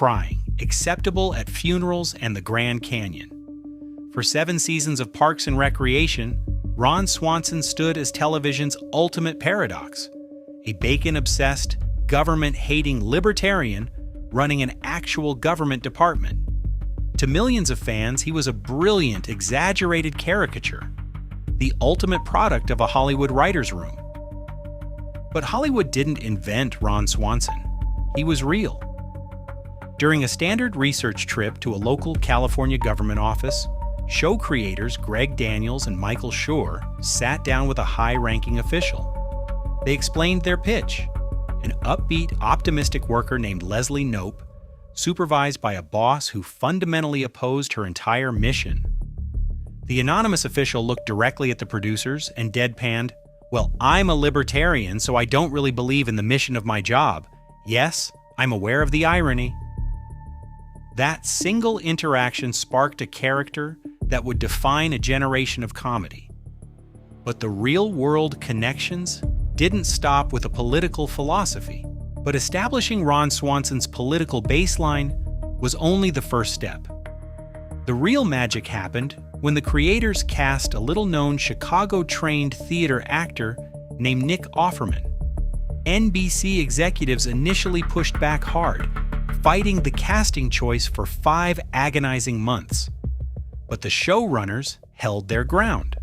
crying, acceptable at funerals and the Grand Canyon. For 7 seasons of Parks and Recreation, Ron Swanson stood as television's ultimate paradox, a bacon-obsessed, government-hating libertarian running an actual government department. To millions of fans, he was a brilliant, exaggerated caricature, the ultimate product of a Hollywood writer's room. But Hollywood didn't invent Ron Swanson. He was real. During a standard research trip to a local California government office, show creators Greg Daniels and Michael Schur sat down with a high-ranking official. They explained their pitch: an upbeat, optimistic worker named Leslie Knope, supervised by a boss who fundamentally opposed her entire mission. The anonymous official looked directly at the producers and deadpanned, "Well, I'm a libertarian, so I don't really believe in the mission of my job. Yes, I'm aware of the irony." That single interaction sparked a character that would define a generation of comedy. But the real-world connections didn't stop with a political philosophy. But establishing Ron Swanson's political baseline was only the first step. The real magic happened when the creators cast a little-known Chicago-trained theater actor named Nick Offerman. NBC executives initially pushed back hard, fighting the casting choice for 5 agonizing months. But the showrunners held their ground.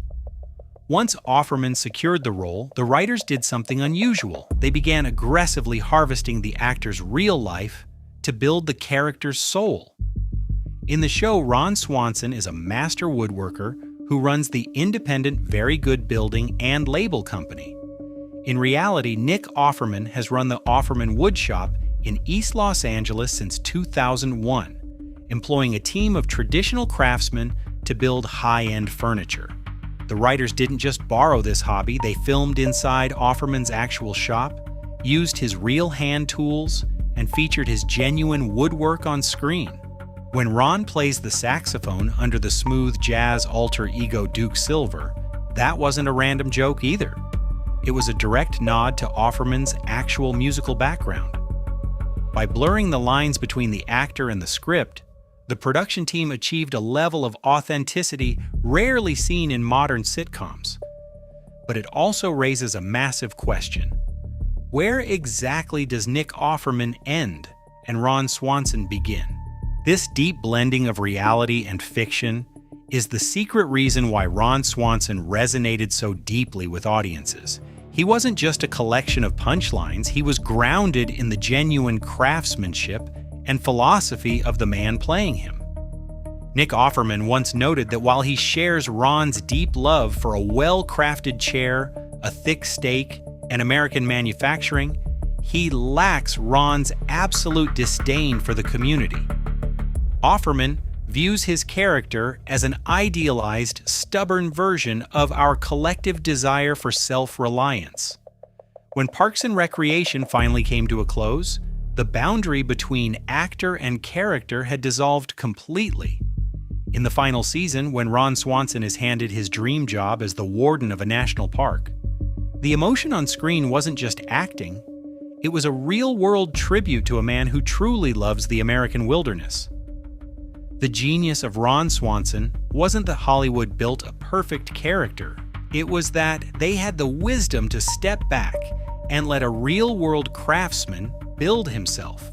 Once Offerman secured the role, the writers did something unusual. They began aggressively harvesting the actor's real life to build the character's soul. In the show, Ron Swanson is a master woodworker who runs the independent Very Good building and label company. In reality, Nick Offerman has run the Offerman Woodshop in East Los Angeles since 2001, employing a team of traditional craftsmen to build high-end furniture. The writers didn't just borrow this hobby, they filmed inside Offerman's actual shop, used his real hand tools, and featured his genuine woodwork on screen. When Ron plays the saxophone under the smooth jazz alter ego Duke Silver, that wasn't a random joke either. It was a direct nod to Offerman's actual musical background. By blurring the lines between the actor and the script, the production team achieved a level of authenticity rarely seen in modern sitcoms. But it also raises a massive question. Where exactly does Nick Offerman end and Ron Swanson begin? This deep blending of reality and fiction is the secret reason why Ron Swanson resonated so deeply with audiences. He wasn't just a collection of punchlines, he was grounded in the genuine craftsmanship and philosophy of the man playing him. Nick Offerman once noted that while he shares Ron's deep love for a well-crafted chair, a thick steak, and American manufacturing, he lacks Ron's absolute disdain for the community. Offerman views his character as an idealized, stubborn version of our collective desire for self-reliance. When Parks and Recreation finally came to a close, the boundary between actor and character had dissolved completely. In the final season, when Ron Swanson is handed his dream job as the warden of a national park, the emotion on screen wasn't just acting, it was a real-world tribute to a man who truly loves the American wilderness. The genius of Ron Swanson wasn't that Hollywood built a perfect character. It was that they had the wisdom to step back and let a real-world craftsman build himself.